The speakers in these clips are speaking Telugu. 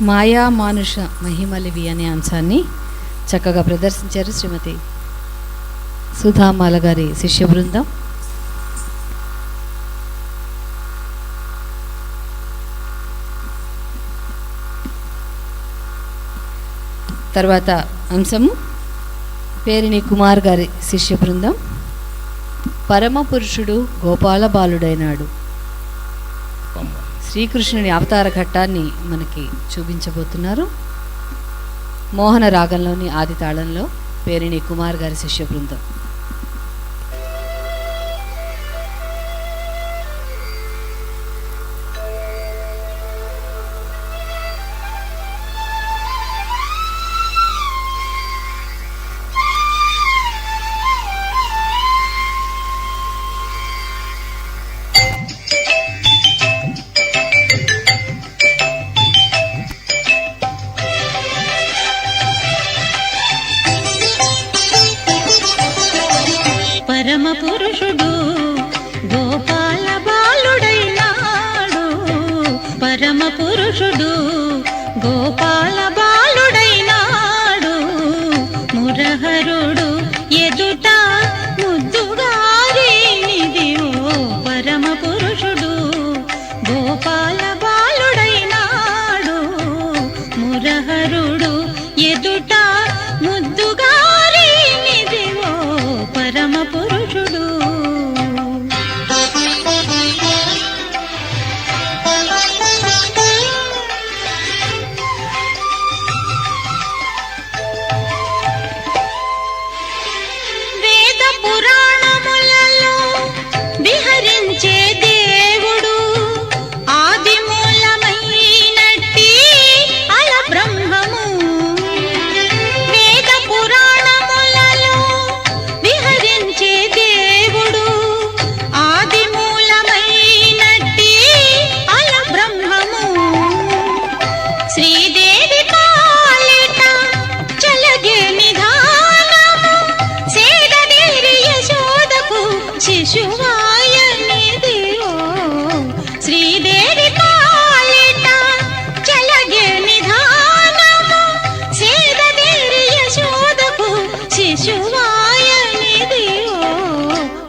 మాయా మానుష మహిమలివి అనే అంశాన్ని చక్కగా ప్రదర్శించారు శ్రీమతి సుధామాల గారి శిష్య బృందం. తర్వాత అంశము పేరిణి కుమార్ గారి శిష్య బృందం పరమ పురుషుడు గోపాల బాలుడైనాడు. శ్రీకృష్ణుని అవతార ఘట్టాన్ని మనకి చూపించబోతున్నారు. మోహన రాగంలోని ఆది తాళంలో పేరిణి కుమార్ గారి శిష్య బృందం. పరమ పురుషుడు గోపాల బాలుడైనాడు. పరమ పురుషుడు గోపాల బాలుడైనాడు. మురహరుడు ఎదుట ముద్దుగారినిదివో. పరమ పురుషుడు గోపాల బాలుడైనాడు. మురహరుడు ఎదుట ముద్దుగారినిదివో. పరమ పురుషుడు వేద పురాణములలో విహరించే దేవుడు. ఆది మూలమైనట్టి అల బ్రహ్మము. వేద పురాణములలో విహరించే దేవుడు. ఆది మూలమైనట్టి అల బ్రహ్మము. శ్రీదేవి పాలిట చలగే నిధానము. సేదగిరి యశోదకు శిశువాయనిదివో. శ్రీదేవి పాలిట చలగే నిధానము. సేదగిరి యశోదకు శిశువాయనిదివో.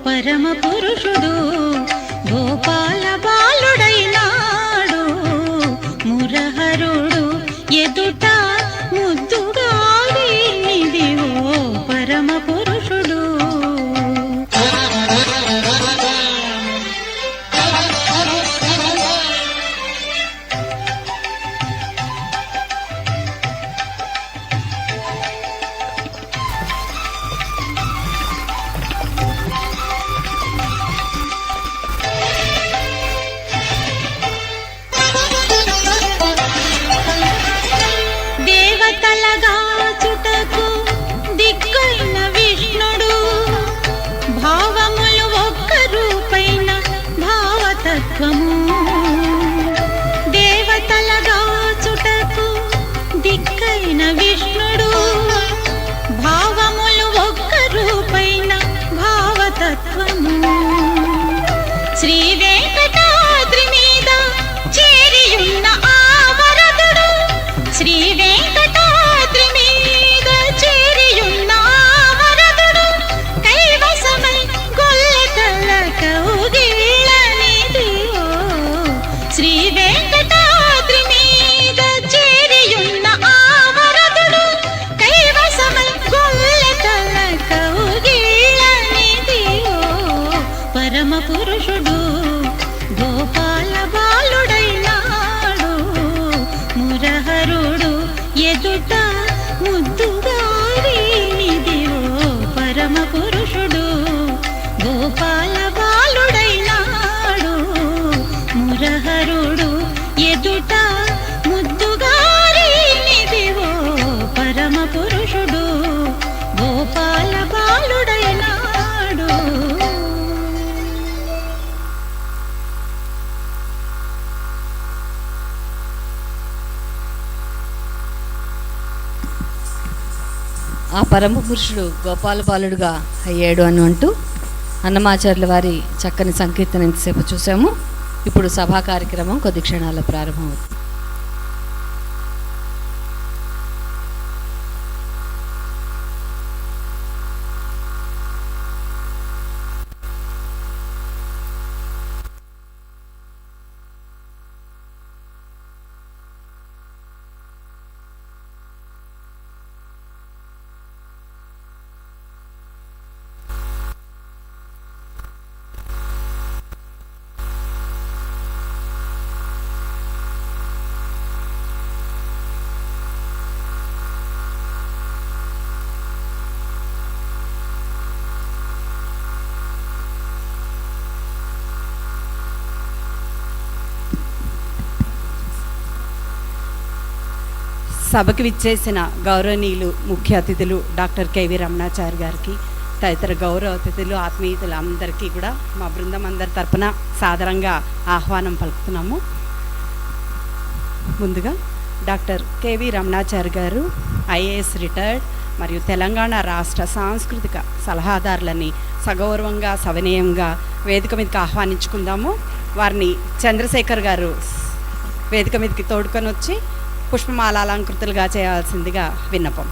పరమ పురుషుడు గోపాల బాలుడైనాడు. మురహరుడు ఎదుట ముద్దుగారినిదివో. పరమ పురుషుడు దేవతలగాచుటకు దిక్కైన విష్ణుడు. భావములు ఒక్క రూపైన భావతత్వము. దేవతలగాచుటకు దిక్కైన విష్ణుడు. భావములు ఒక్క రూపైన భావతత్వము. శ్రీ వెంకటాద్రి మీద చేరియున్న ఆ వరదుడు. శ్రీ వెంకటాద్రి మీద చేరియున్న ఆ వరదుడు. కైవసమై గొల్లెతల కౌగిళ్ళనిదివో. శ్రీ వెంకటాద్రి మీద చేరియున్న ఆ వరదుడు. కైవసమై గొల్లెతల కౌగిళ్ళనిదివో. పరమ పురుషుడు గోపాల బాలుడైనాడు. మురహరుడు ఎదుట ముద్దుగారినిదివో. పరమ పురుషుడు గోపాల బాలుడైనాడు. మురహరుడు ఎదుట ముద్దుగారినిదివో. పరమ పురుషుడు గోపాల బాలుడైనాడు. ఆ పరమ పురుషుడు గోపాల బాలుడుగా అయ్యాడు అని అంటూ అన్నమాచార్యుల వారి చక్కని సంకీర్తన ఇంతసేపు చూసాము. ఇప్పుడు సభా కార్యక్రమం కొద్ది క్షణాల్లో ప్రారంభమవుతుంది. సభకు విచ్చేసిన గౌరవనీయులు ముఖ్య అతిథులు డాక్టర్ కేవి రమణాచారి గారికి, తదితర గౌరవ అతిథులు, ఆత్మీయుతులు అందరికీ కూడా మా బృందం అందరి తరపున సాదరంగా ఆహ్వానం పలుకుతున్నాము. ముందుగా డాక్టర్ కేవి రమణాచారి గారు ఐఏఎస్ రిటైర్డ్ మరియు తెలంగాణ రాష్ట్ర సాంస్కృతిక సలహాదారులని సగౌరవంగా సవినయంగా వేదిక మీదకి ఆహ్వానించుకుందాము. వారిని చంద్రశేఖర్ గారు వేదిక మీదకి తోడుకొని వచ్చి పుష్పమాల అలంకృతులుగా చేయాల్సిందిగా విన్నపం.